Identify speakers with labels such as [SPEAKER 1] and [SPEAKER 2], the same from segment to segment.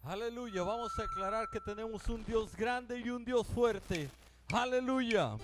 [SPEAKER 1] Aleluya, vamos a declarar que tenemos un Dios grande y un Dios fuerte. Aleluya.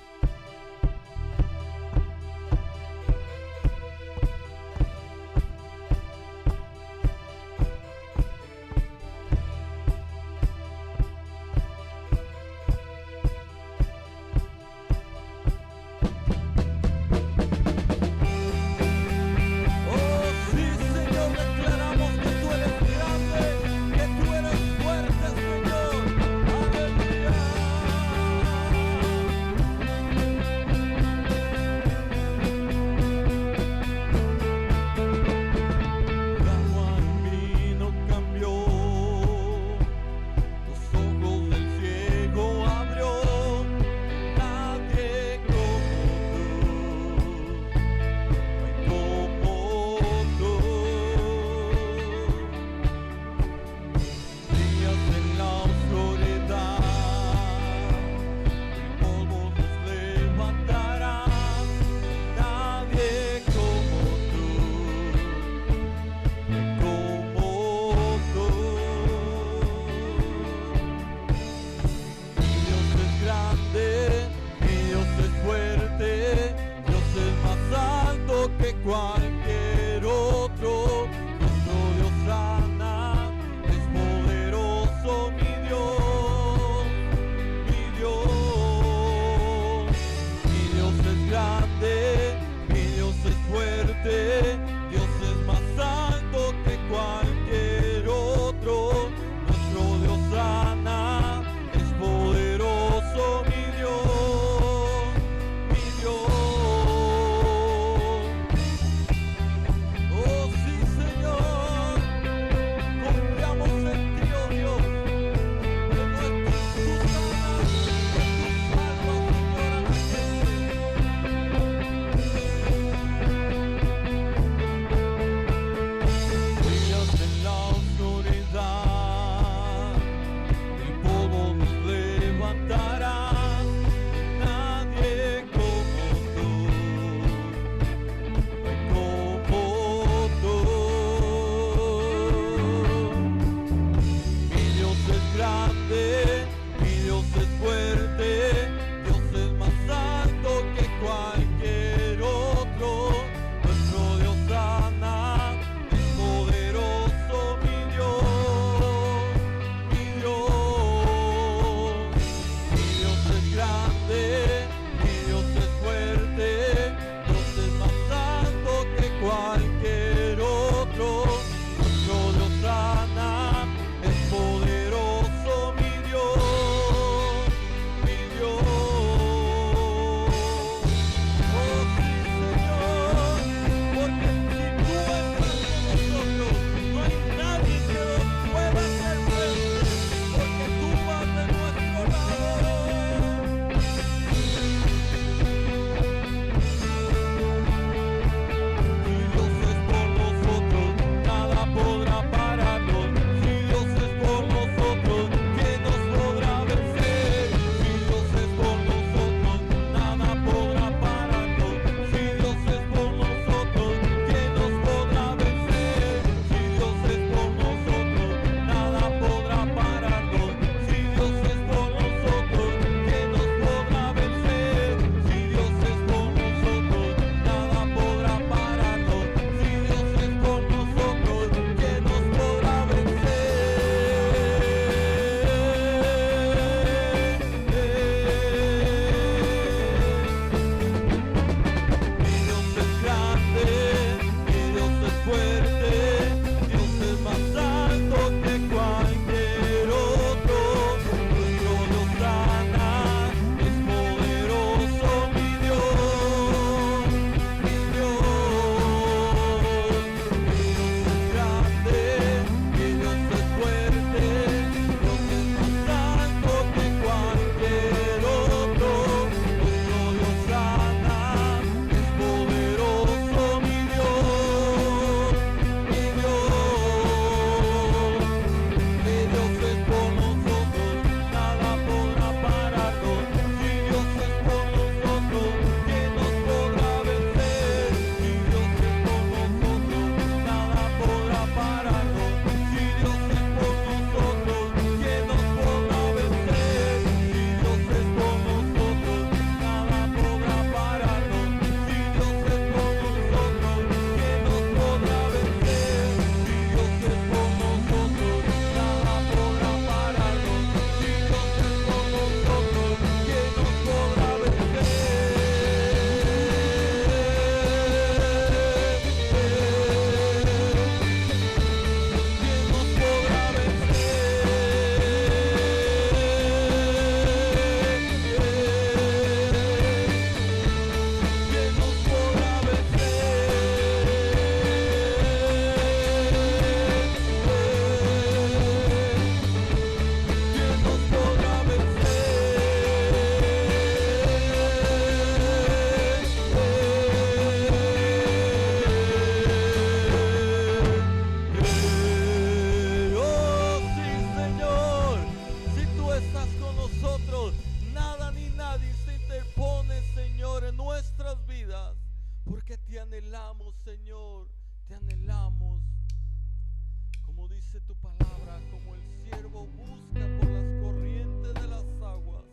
[SPEAKER 1] tu palabra, como el siervo busca por las corrientes de las aguas,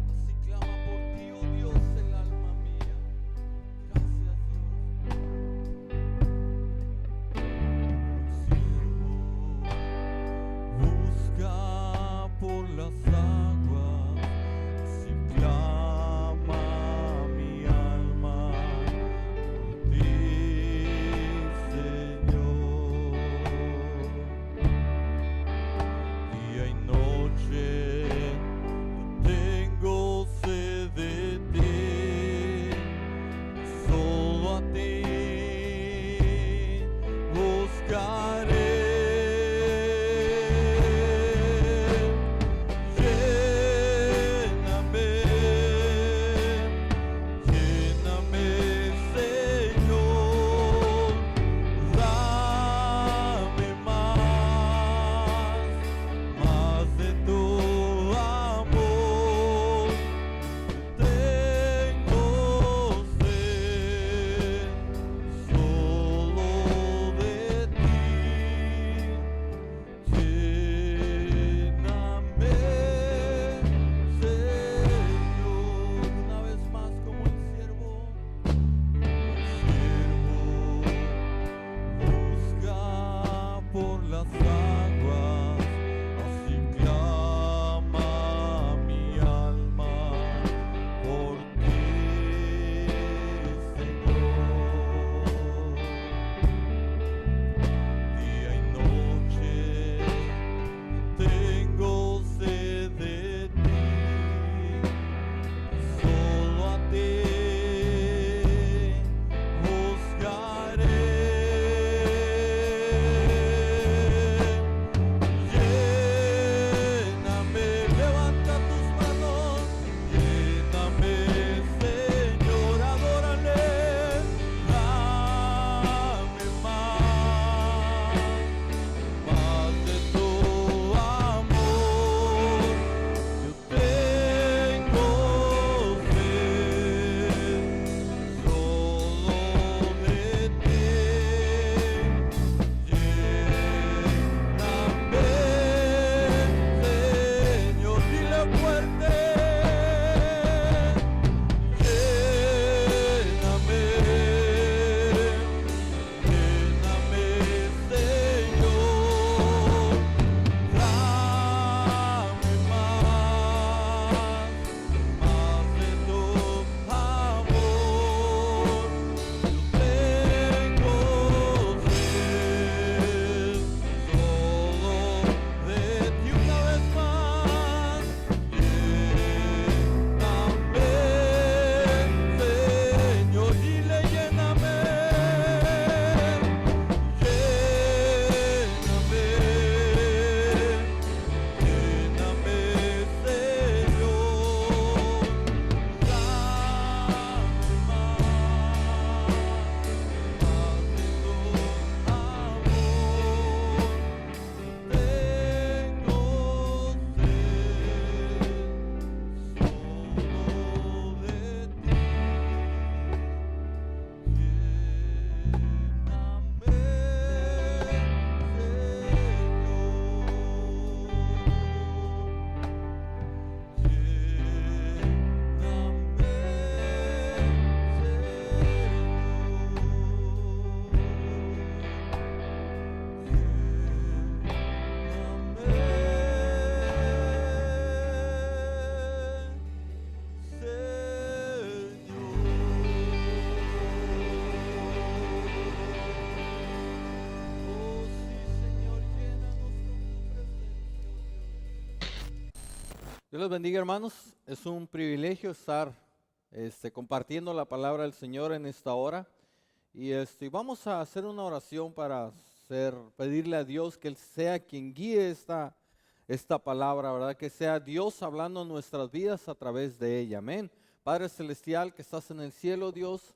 [SPEAKER 1] así clama por ti, oh Dios, el alma mía. Gracias, Dios. El siervo busca por las aguas, así clama mi alma por ti, Señor. Día y noche yo tengo sed de ti, solo a ti buscaré. Dios los bendiga, hermanos. Es un privilegio estar compartiendo la palabra del Señor en esta hora. Y vamos a hacer una oración para pedirle a Dios que Él sea quien guíe esta palabra, ¿verdad? Que sea Dios hablando en nuestras vidas a través de ella. Amén. Padre Celestial que estás en el cielo, Dios,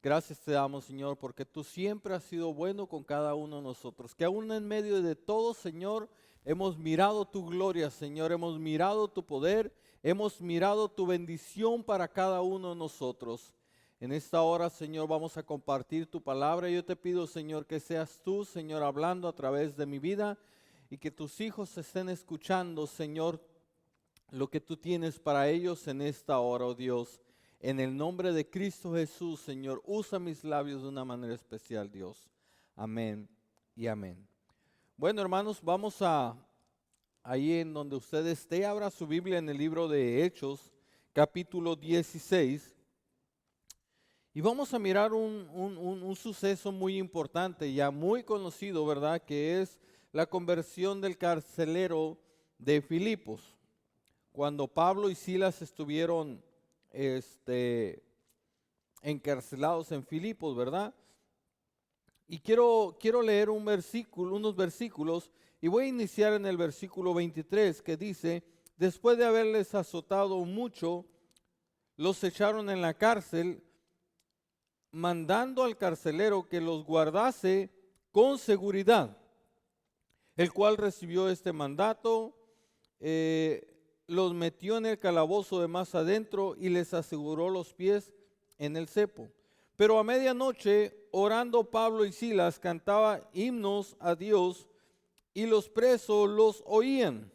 [SPEAKER 1] gracias te damos, Señor, porque tú siempre has sido bueno con cada uno de nosotros. Que aún en medio de todo, Señor, hemos mirado tu gloria, Señor, hemos mirado tu poder, hemos mirado tu bendición para cada uno de nosotros. En esta hora, Señor, vamos a compartir tu palabra. Yo te pido, Señor, que seas tú, Señor, hablando a través de mi vida. y que tus hijos estén escuchando, Señor, lo que tú tienes para ellos en esta hora, oh Dios. En el nombre de Cristo Jesús, Señor, usa mis labios de una manera especial, Dios. Amén y amén. Bueno, hermanos, vamos ahí en donde usted esté, abra su Biblia en el libro de Hechos, capítulo 16. Y vamos a mirar un suceso muy importante, ya muy conocido, ¿verdad? Que es la conversión del carcelero de Filipos. Cuando Pablo y Silas estuvieron encarcelados en Filipos, ¿verdad? Y quiero leer unos versículos, y voy a iniciar en el versículo 23, que dice: después de haberles azotado mucho, los echaron en la cárcel, mandando al carcelero que los guardase con seguridad, el cual recibió este mandato, los metió en el calabozo de más adentro y les aseguró los pies en el cepo. Pero a medianoche, orando Pablo y Silas, cantaba himnos a Dios y los presos los oían.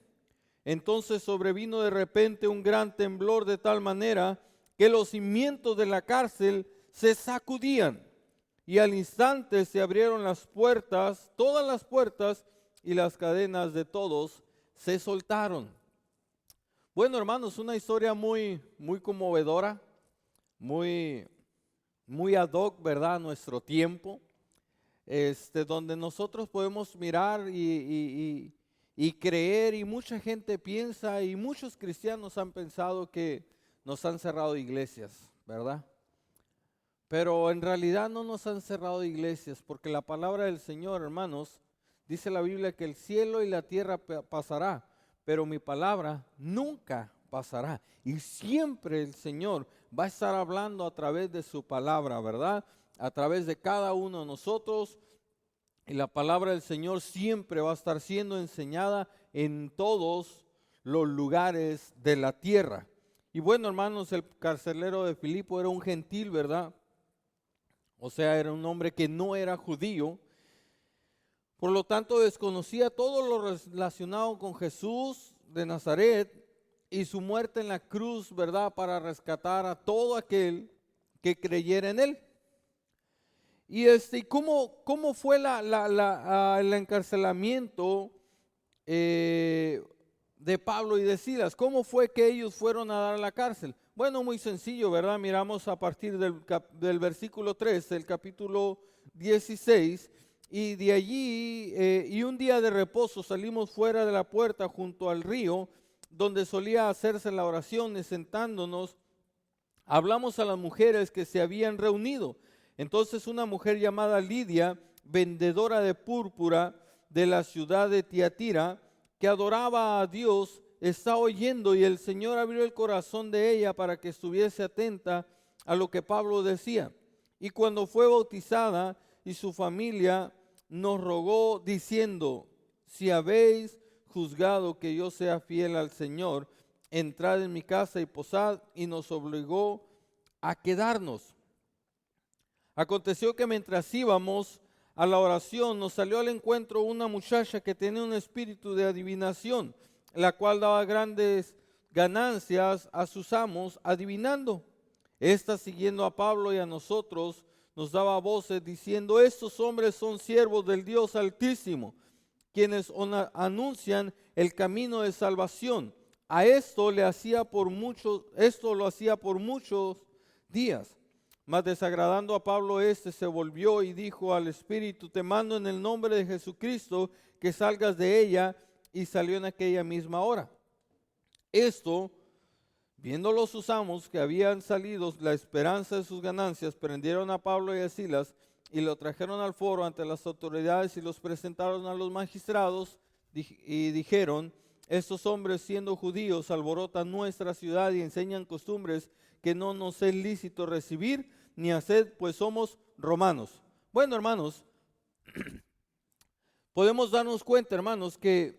[SPEAKER 1] Entonces sobrevino de repente un gran temblor, de tal manera que los cimientos de la cárcel se sacudían, y al instante se abrieron las puertas, todas las puertas, y las cadenas de todos se soltaron. Bueno, hermanos, una historia muy conmovedora, muy ad hoc, ¿verdad?, a nuestro tiempo, donde nosotros podemos mirar y creer, y mucha gente piensa, y muchos cristianos han pensado que nos han cerrado iglesias, ¿verdad? Pero en realidad no nos han cerrado iglesias, porque la palabra del Señor, hermanos, dice la Biblia que el cielo y la tierra pasará, pero mi palabra nunca pasará. Y siempre el Señor va a estar hablando a través de su palabra, ¿verdad? A través de cada uno de nosotros. Y la palabra del Señor siempre va a estar siendo enseñada en todos los lugares de la tierra. Y bueno, hermanos, el carcelero de Filipo era un gentil, ¿verdad? O sea, era un hombre que no era judío. Por lo tanto, desconocía todo lo relacionado con Jesús de Nazaret y su muerte en la cruz, ¿verdad?, para rescatar a todo aquel que creyera en él. Y ¿cómo fue el encarcelamiento de Pablo y de Silas? ¿Cómo fue que ellos fueron a dar a la cárcel? Bueno, muy sencillo, ¿verdad? Miramos a partir del versículo 3 del capítulo 16. Y de allí, y un día de reposo, salimos fuera de la puerta junto al río, donde solía hacerse la oración, y sentándonos, hablamos a las mujeres que se habían reunido. Entonces una mujer llamada Lidia, vendedora de púrpura de la ciudad de Tiatira, que adoraba a Dios, está oyendo, y el Señor abrió el corazón de ella para que estuviese atenta a lo que Pablo decía. Y cuando fue bautizada y su familia, nos rogó diciendo: si habéis juzgado que yo sea fiel al Señor, entrad en mi casa y posad. Y nos obligó a quedarnos. Aconteció que mientras íbamos a la oración, nos salió al encuentro una muchacha que tenía un espíritu de adivinación, la cual daba grandes ganancias a sus amos adivinando. Esta, siguiendo a Pablo y a nosotros, nos daba voces diciendo: estos hombres son siervos del Dios Altísimo, quienes anuncian el camino de salvación. A esto lo hacía por muchos días. Mas desagradando a Pablo, se volvió y dijo al espíritu: te mando en el nombre de Jesucristo que salgas de ella. Y salió en aquella misma hora. Viendo sus amos que habían salido la esperanza de sus ganancias, prendieron a Pablo y a Silas y lo trajeron al foro ante las autoridades y los presentaron a los magistrados y dijeron: estos hombres, siendo judíos, alborotan nuestra ciudad y enseñan costumbres que no nos es lícito recibir ni hacer, pues somos romanos. Bueno, hermanos, podemos darnos cuenta, hermanos, que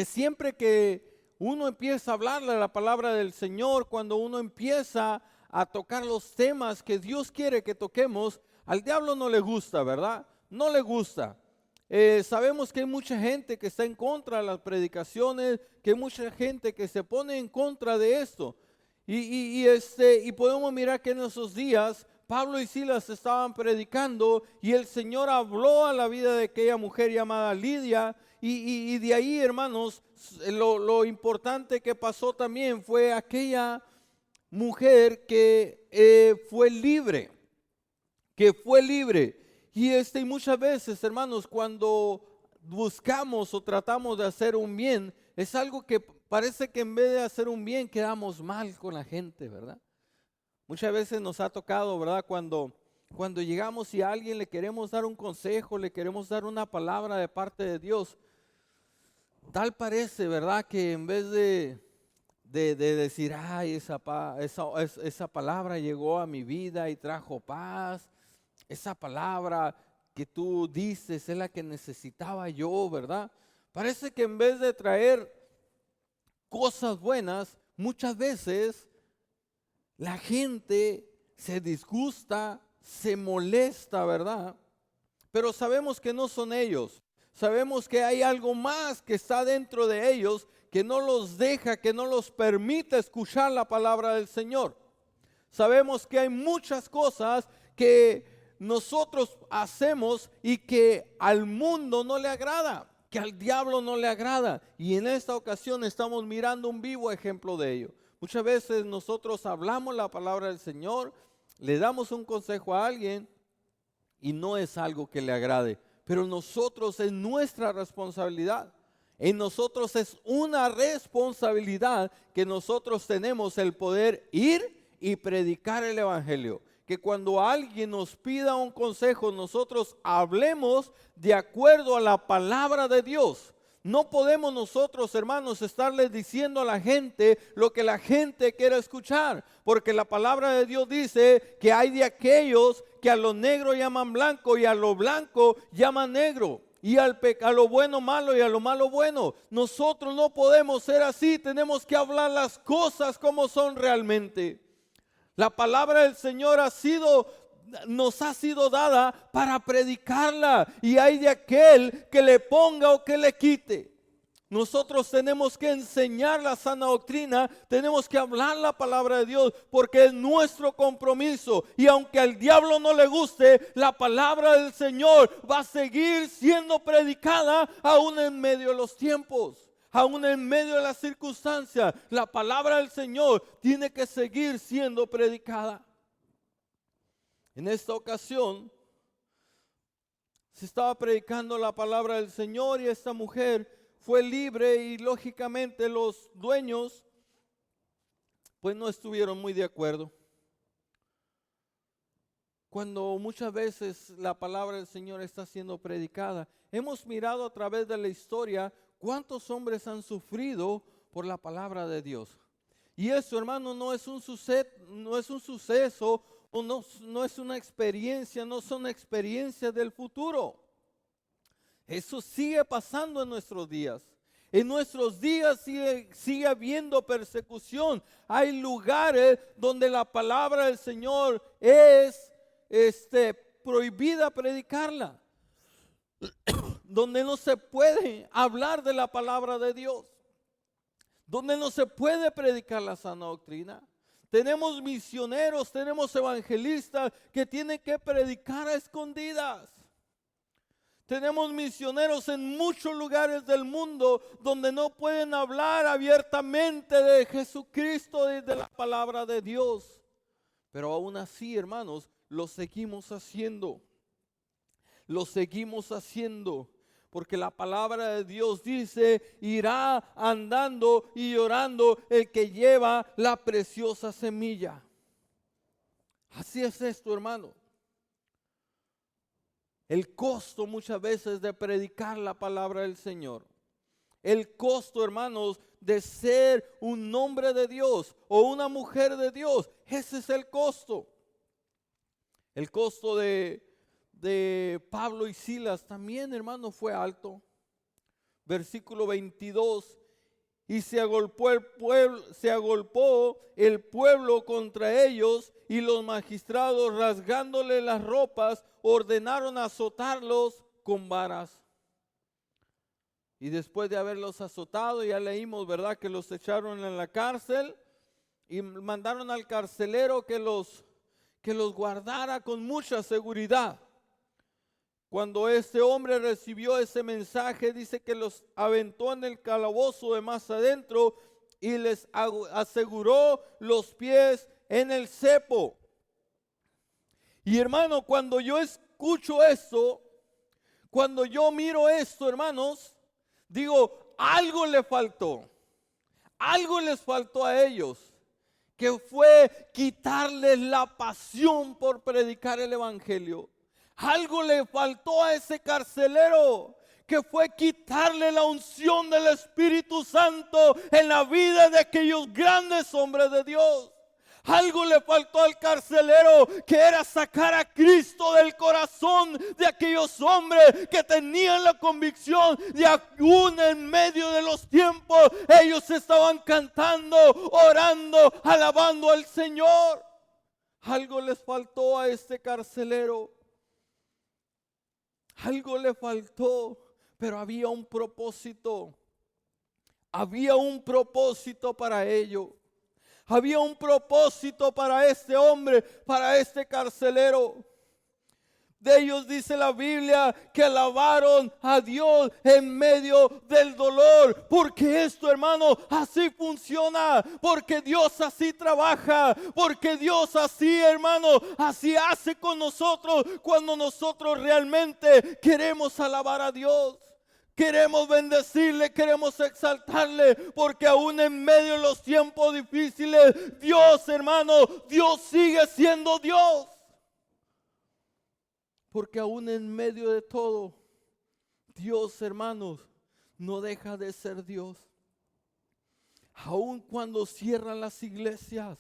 [SPEAKER 1] siempre que uno empieza a hablarle la palabra del Señor, cuando uno empieza a tocar los temas que Dios quiere que toquemos, al diablo no le gusta, ¿verdad? No le gusta. Sabemos que hay mucha gente que está en contra de las predicaciones, que hay mucha gente que se pone en contra de esto. Y podemos mirar que en esos días Pablo y Silas estaban predicando y el Señor habló a la vida de aquella mujer llamada Lidia. Y de ahí, hermanos, lo importante que pasó también fue aquella mujer que fue libre, que fue libre. Y muchas veces, hermanos, cuando buscamos o tratamos de hacer un bien, es algo que parece que en vez de hacer un bien quedamos mal con la gente, ¿verdad? Muchas veces nos ha tocado, ¿verdad? Cuando llegamos y a alguien le queremos dar un consejo, le queremos dar una palabra de parte de Dios, tal parece, ¿verdad? Que en vez de decir, ay, esa palabra llegó a mi vida y trajo paz, esa palabra que tú dices es la que necesitaba yo, ¿verdad? Parece que en vez de traer cosas buenas, muchas veces la gente se disgusta, se molesta, ¿verdad? Pero sabemos que no son ellos. Sabemos que hay algo más que está dentro de ellos que no los deja, que no los permite escuchar la palabra del Señor. Sabemos que hay muchas cosas que nosotros hacemos y que al mundo no le agrada, que al diablo no le agrada. Y en esta ocasión estamos mirando un vivo ejemplo de ello. Muchas veces nosotros hablamos la palabra del Señor, le damos un consejo a alguien y no es algo que le agrade. Pero nosotros es nuestra responsabilidad. En nosotros es una responsabilidad que nosotros tenemos el poder ir y predicar el evangelio. Que cuando alguien nos pida un consejo, nosotros hablemos de acuerdo a la palabra de Dios. No podemos nosotros, hermanos, estarles diciendo a la gente lo que la gente quiere escuchar, porque la palabra de Dios dice que hay de aquellos que a lo negro llaman blanco y a lo blanco llaman negro, y a lo bueno malo y a lo malo bueno. Nosotros no podemos ser así, tenemos que hablar las cosas como son realmente. La palabra del Señor nos ha sido dada para predicarla, y hay de aquel que le ponga o que le quite. Nosotros tenemos que enseñar la sana doctrina, tenemos que hablar la palabra de Dios porque es nuestro compromiso. Y aunque al diablo no le guste, la palabra del Señor va a seguir siendo predicada aún en medio de los tiempos. Aún en medio de las circunstancias, la palabra del Señor tiene que seguir siendo predicada. En esta ocasión se estaba predicando la palabra del Señor y esta mujer fue libre, y lógicamente los dueños pues no estuvieron muy de acuerdo. Cuando muchas veces la palabra del Señor está siendo predicada, hemos mirado a través de la historia cuántos hombres han sufrido por la palabra de Dios. Y eso, hermano, no es un suceso o no es una experiencia, no son experiencias del futuro. Eso sigue pasando en nuestros días. En nuestros días sigue habiendo persecución. Hay lugares donde la palabra del Señor es prohibida predicarla, donde no se puede hablar de la palabra de Dios, donde no se puede predicar la sana doctrina. Tenemos misioneros, tenemos evangelistas que tienen que predicar a escondidas. Tenemos misioneros en muchos lugares del mundo donde no pueden hablar abiertamente de Jesucristo y de la palabra de Dios. Pero aún así, hermanos, lo seguimos haciendo. Lo seguimos haciendo. Porque la palabra de Dios dice, irá andando y llorando el que lleva la preciosa semilla. Así es esto, hermano. El costo muchas veces de predicar la palabra del Señor. El costo, hermanos, de ser un hombre de Dios o una mujer de Dios. Ese es el costo. El costo de Pablo y Silas también, hermano, fue alto. Versículo 22. Y se agolpó el pueblo contra ellos, y los magistrados, rasgándole las ropas, ordenaron azotarlos con varas. Y después de haberlos azotado, ya leímos, ¿verdad?, que los echaron en la cárcel y mandaron al carcelero que los guardara con mucha seguridad. Cuando este hombre recibió ese mensaje, dice que los aventó en el calabozo de más adentro y les aseguró los pies en el cepo. Y hermano, cuando yo escucho esto, cuando yo miro esto, hermanos, digo, algo le faltó. Algo les faltó a ellos, que fue quitarles la pasión por predicar el evangelio. Algo le faltó a ese carcelero, que fue quitarle la unción del Espíritu Santo en la vida de aquellos grandes hombres de Dios. Algo le faltó al carcelero, que era sacar a Cristo del corazón de aquellos hombres que tenían la convicción de aún en medio de los tiempos ellos estaban cantando, orando, alabando al Señor. Algo les faltó a este carcelero. Algo le faltó, pero había un propósito. Había un propósito para ello. Había un propósito para este hombre, para este carcelero. De ellos dice la Biblia que alabaron a Dios en medio del dolor. Porque esto, hermano, así funciona. Porque Dios así trabaja. Porque Dios así, hermano, así hace con nosotros cuando nosotros realmente queremos alabar a Dios. Queremos bendecirle, queremos exaltarle, porque aún en medio de los tiempos difíciles, Dios, hermano, Dios sigue siendo Dios. Porque aún en medio de todo, Dios, hermanos, no deja de ser Dios. Aún cuando cierran las iglesias,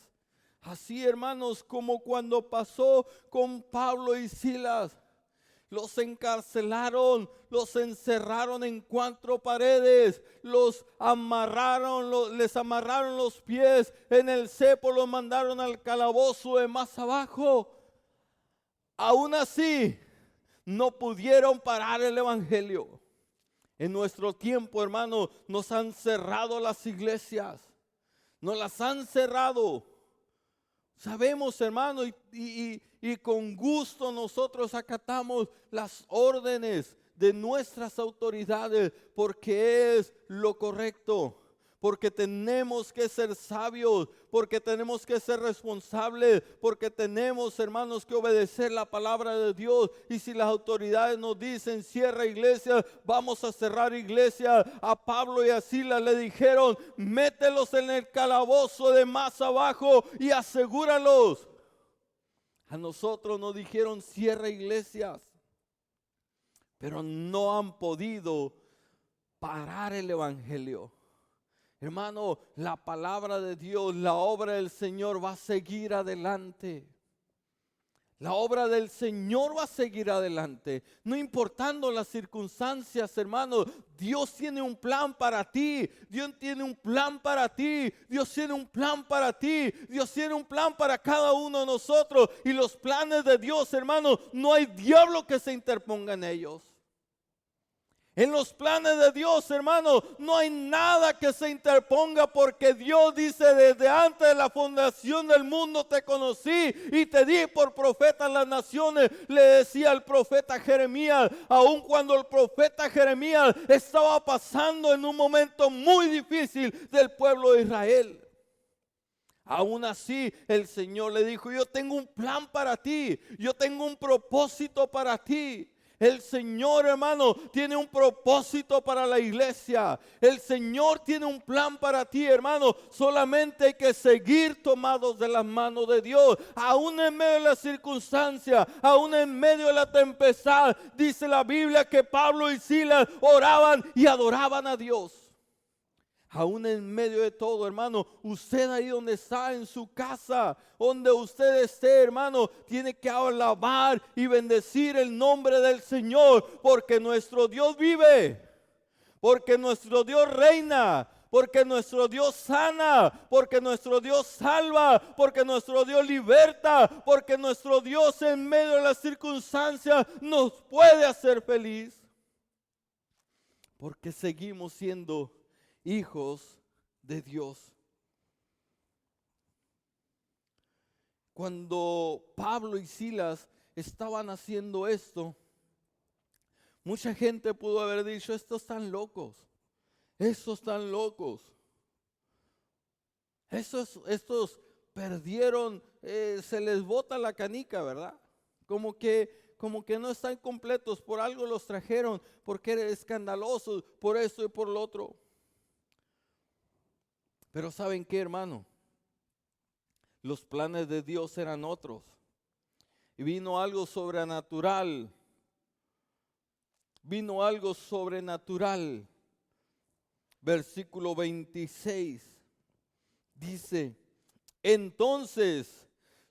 [SPEAKER 1] así, hermanos, como cuando pasó con Pablo y Silas. Los encarcelaron, los encerraron en 4 paredes, los amarraron, les amarraron los pies en el cepo, los mandaron al calabozo de más abajo. Aún así, no pudieron parar el evangelio. En nuestro tiempo, hermano, nos han cerrado las iglesias, nos las han cerrado. Sabemos, hermano, y con gusto nosotros acatamos las órdenes de nuestras autoridades, porque es lo correcto, porque tenemos que ser sabios, porque tenemos que ser responsables, porque tenemos, hermanos, que obedecer la palabra de Dios. Y si las autoridades nos dicen cierra iglesias, vamos a cerrar iglesias. A Pablo y a Silas le dijeron, mételos en el calabozo de más abajo y asegúralos. A nosotros nos dijeron cierra iglesias, pero no han podido parar el evangelio. Hermano, la palabra de Dios, la obra del Señor va a seguir adelante. La obra del Señor va a seguir adelante. No importando las circunstancias, hermano. Dios tiene un plan para ti. Dios tiene un plan para ti. Dios tiene un plan para ti. Dios tiene un plan para cada uno de nosotros. Y los planes de Dios, hermano, no hay diablo que se interponga en ellos. En los planes de Dios, hermano, no hay nada que se interponga, porque Dios dice, desde antes de la fundación del mundo te conocí y te di por profeta a las naciones. Le decía el profeta Jeremías, aun cuando el profeta Jeremías estaba pasando en un momento muy difícil del pueblo de Israel. Aún así el Señor le dijo, yo tengo un plan para ti, yo tengo un propósito para ti. El Señor, hermano, tiene un propósito para la iglesia. El Señor tiene un plan para ti, hermano. Solamente hay que seguir tomados de las manos de Dios. Aún en medio de la circunstancia, aún en medio de la tempestad, dice la Biblia que Pablo y Silas oraban y adoraban a Dios. Aún en medio de todo, hermano, usted ahí donde está en su casa, donde usted esté, hermano, tiene que alabar y bendecir el nombre del Señor, porque nuestro Dios vive, porque nuestro Dios reina, porque nuestro Dios sana, porque nuestro Dios salva, porque nuestro Dios liberta, porque nuestro Dios en medio de las circunstancias nos puede hacer feliz. porque seguimos siendo hijos de Dios. Cuando Pablo y Silas estaban haciendo esto, mucha gente pudo haber dicho, estos están locos, estos perdieron, se les bota la canica, ¿verdad? Como que no están completos, por algo los trajeron, porque eran escandalosos, por esto y por lo otro. Pero ¿saben qué, hermano? Los planes de Dios eran otros. Y vino algo sobrenatural. Versículo 26 dice, entonces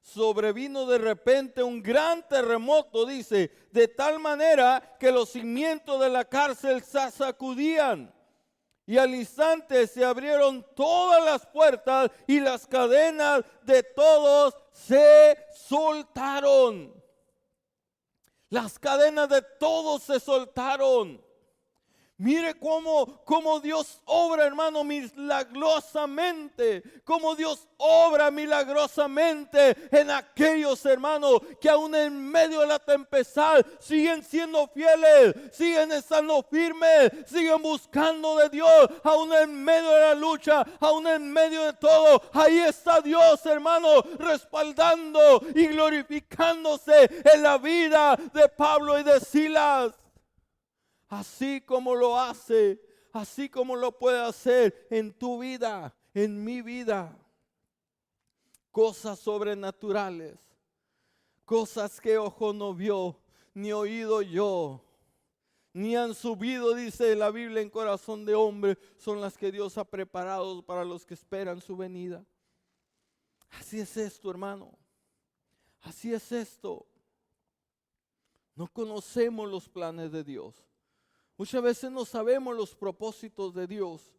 [SPEAKER 1] sobrevino de repente un gran terremoto, dice, de tal manera que los cimientos de la cárcel se sacudían. Y al instante se abrieron todas las puertas y las cadenas de todos se soltaron. Las cadenas de todos se soltaron. Mire cómo Dios obra, hermano, milagrosamente. Cómo Dios obra milagrosamente en aquellos, hermanos, que aún en medio de la tempestad siguen siendo fieles, siguen estando firmes, siguen buscando de Dios, aún en medio de la lucha, aún en medio de todo. Ahí está Dios, hermano, respaldando y glorificándose en la vida de Pablo y de Silas. Así como lo hace, así como lo puede hacer en tu vida, en mi vida. Cosas sobrenaturales, cosas que ojo no vio, ni oído yo, ni han subido, dice la Biblia, en corazón de hombre, son las que Dios ha preparado para los que esperan su venida. Así es esto, hermano. Así es esto. No conocemos los planes de Dios. Muchas veces no sabemos los propósitos de Dios.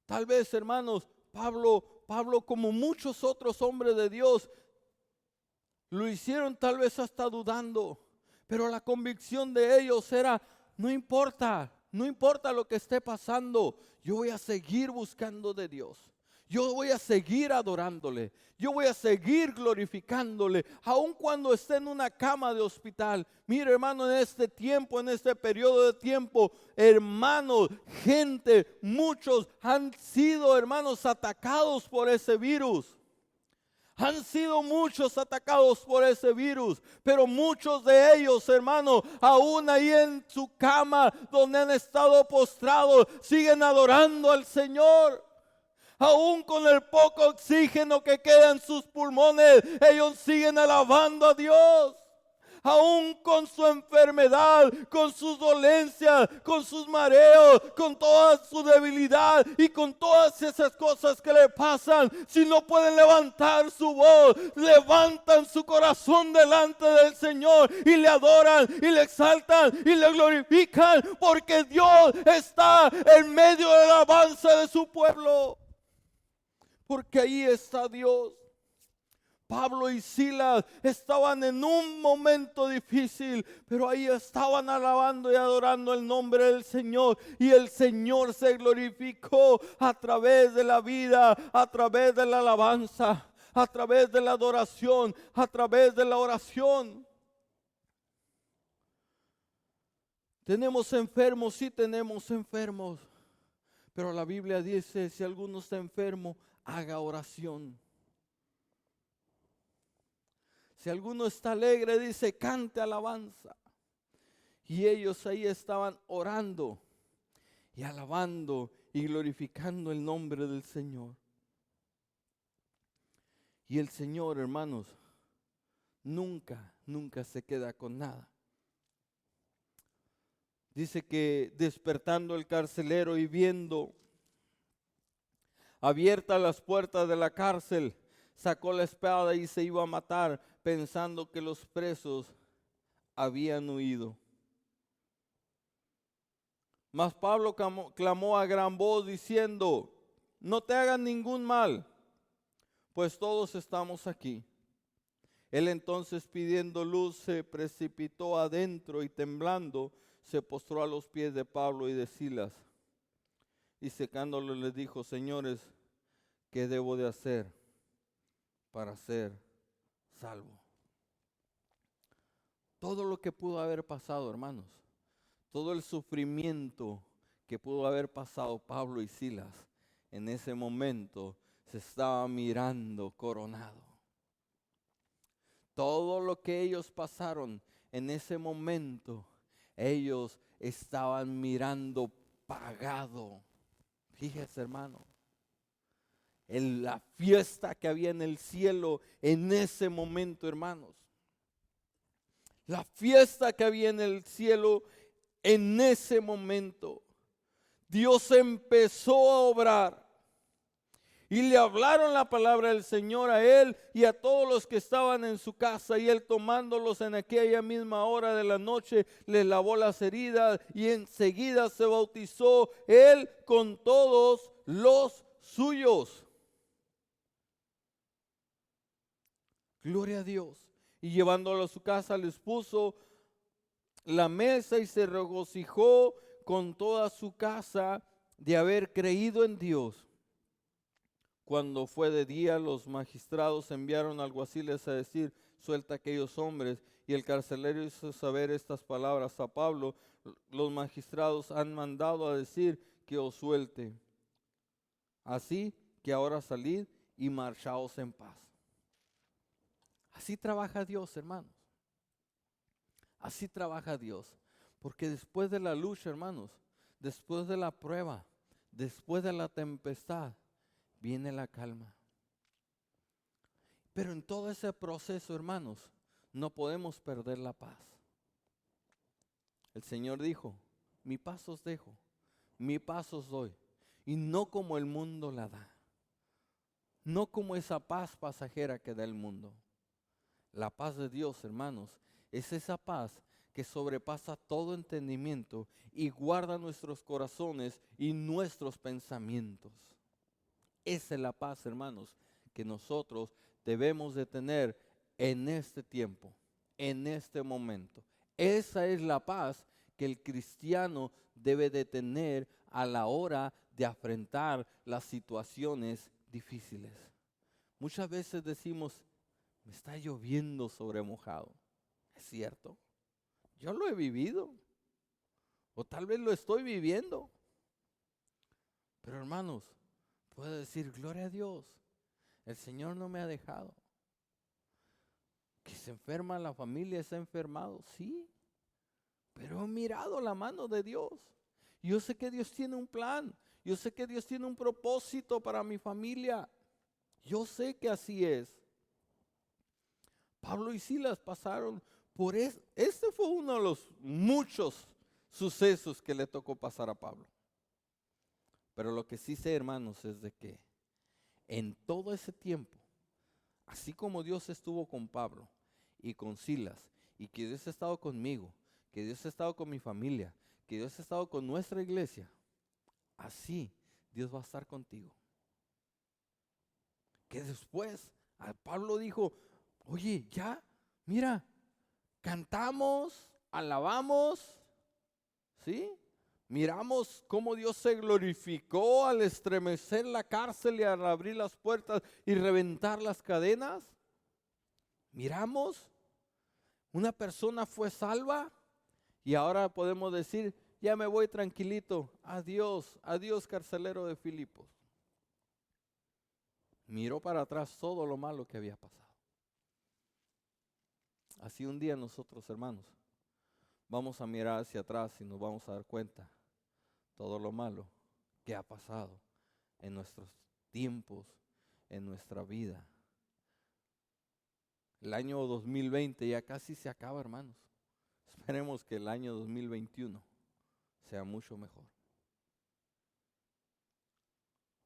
[SPEAKER 1] Tal vez, hermanos, Pablo como muchos otros hombres de Dios, lo hicieron tal vez hasta dudando. Pero la convicción de ellos era, no importa lo que esté pasando, yo voy a seguir buscando de Dios. Yo voy a seguir adorándole. Yo voy a seguir glorificándole. Aun cuando esté en una cama de hospital. Mire, hermano, en este tiempo, en este periodo de tiempo, hermanos, gente, muchos han sido, hermanos, atacados por ese virus. Han sido muchos atacados por ese virus, pero muchos de ellos, hermanos, aún ahí en su cama donde han estado postrados, siguen adorando al Señor. Aún con el poco oxígeno que queda en sus pulmones, ellos siguen alabando a Dios. Aún con su enfermedad, con sus dolencias, con sus mareos, con toda su debilidad y con todas esas cosas que le pasan, si no pueden levantar su voz, levantan su corazón delante del Señor y le adoran y le exaltan y le glorifican, porque Dios está en medio de la alabanza de su pueblo. Porque ahí está Dios. Pablo y Silas estaban en un momento difícil, pero ahí estaban alabando y adorando el nombre del Señor. Y el Señor se glorificó a través de la vida, a través de la alabanza, a través de la adoración, a través de la oración. ¿Tenemos enfermos? Sí, tenemos enfermos. Pero la Biblia dice, si alguno está enfermo, haga oración. Si alguno está alegre, dice, cante alabanza. Y ellos ahí estaban orando y alabando y glorificando el nombre del Señor. Y el Señor, hermanos, nunca se queda con nada. Dice que despertando el carcelero y viendo abiertas las puertas de la cárcel, sacó la espada y se iba a matar, pensando que los presos habían huido. Mas Pablo clamó a gran voz diciendo, no te hagan ningún mal, pues todos estamos aquí. Él entonces, pidiendo luz, se precipitó adentro y temblando se postró a los pies de Pablo y de Silas, y secándolo les dijo: señores, ¿qué debo de hacer para ser salvo? Todo lo que pudo haber pasado, hermanos, todo el sufrimiento que pudo haber pasado Pablo y Silas, en ese momento se estaba mirando coronado. Todo lo que ellos pasaron en ese momento, ellos estaban mirando pagado. Fíjese, hermano, en la fiesta que había en el cielo en ese momento, hermanos. La fiesta que había en el cielo en ese momento. Dios empezó a obrar. Y le hablaron la palabra del Señor a él y a todos los que estaban en su casa. Y él, tomándolos en aquella misma hora de la noche, les lavó las heridas y enseguida se bautizó él con todos los suyos. Gloria a Dios. Y llevándolo a su casa les puso la mesa y se regocijó con toda su casa de haber creído en Dios. Cuando fue de día, los magistrados enviaron alguaciles a decir: suelta a aquellos hombres. Y el carcelero hizo saber estas palabras a Pablo: los magistrados han mandado a decir que os suelte. Así que ahora salid y marchaos en paz. Así trabaja Dios, hermanos. Así trabaja Dios. Porque después de la lucha, hermanos, después de la prueba, después de la tempestad, viene la calma. Pero en todo ese proceso, hermanos, no podemos perder la paz. El Señor dijo: mi paz os dejo, mi paz os doy. Y no como el mundo la da. No como esa paz pasajera que da el mundo. La paz de Dios, hermanos, es esa paz que sobrepasa todo entendimiento y guarda nuestros corazones y nuestros pensamientos. Esa es la paz, hermanos, que nosotros debemos de tener en este tiempo, en este momento. Esa es la paz que el cristiano debe de tener a la hora de afrontar las situaciones difíciles. Muchas veces decimos: me está lloviendo sobre mojado. ¿Es cierto? Yo lo he vivido. O tal vez lo estoy viviendo. Pero hermanos, puedo decir: gloria a Dios, el Señor no me ha dejado. Que se enferma la familia, se ha enfermado, sí. Pero he mirado la mano de Dios. Yo sé que Dios tiene un plan. Yo sé que Dios tiene un propósito para mi familia. Yo sé que así es. Pablo y Silas pasaron por eso. Este fue uno de los muchos sucesos que le tocó pasar a Pablo. Pero lo que sí sé, hermanos, es de que en todo ese tiempo, así como Dios estuvo con Pablo y con Silas, y que Dios ha estado conmigo, que Dios ha estado con mi familia, que Dios ha estado con nuestra iglesia, así Dios va a estar contigo. Que después a Pablo dijo: oye, ya, mira, cantamos, alabamos, ¿sí? Miramos cómo Dios se glorificó al estremecer la cárcel y al abrir las puertas y reventar las cadenas. Miramos, una persona fue salva y ahora podemos decir: ya me voy tranquilito, adiós, adiós carcelero de Filipos. Miró para atrás todo lo malo que había pasado. Así un día nosotros, hermanos, vamos a mirar hacia atrás y nos vamos a dar cuenta todo lo malo que ha pasado en nuestros tiempos, en nuestra vida. El año 2020 ya casi se acaba, hermanos. Esperemos que el año 2021 sea mucho mejor.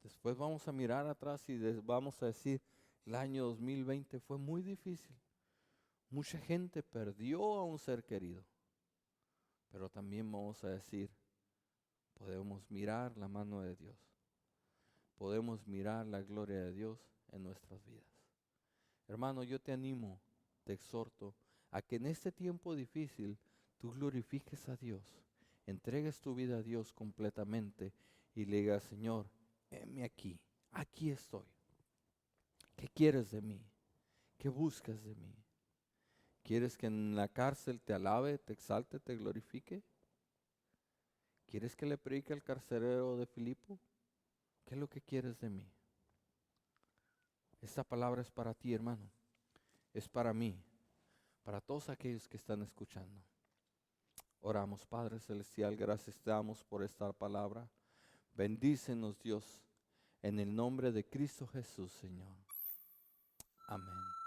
[SPEAKER 1] Después vamos a mirar atrás y vamos a decir: el año 2020 fue muy difícil. Mucha gente perdió a un ser querido. Pero también vamos a decir: podemos mirar la mano de Dios. Podemos mirar la gloria de Dios en nuestras vidas. Hermano, yo te animo, te exhorto a que en este tiempo difícil tú glorifiques a Dios, entregues tu vida a Dios completamente y le digas, Señor, heme aquí, aquí estoy. ¿Qué quieres de mí? ¿Qué buscas de mí? ¿Quieres que en la cárcel te alabe, te exalte, te glorifique? ¿Quieres que le predique al carcelero de Filipo? ¿Qué es lo que quieres de mí? Esta palabra es para ti, hermano. Es para mí, para todos aquellos que están escuchando. Oramos, Padre Celestial, gracias te damos por esta palabra. Bendícenos, Dios, en el nombre de Cristo Jesús, Señor. Amén.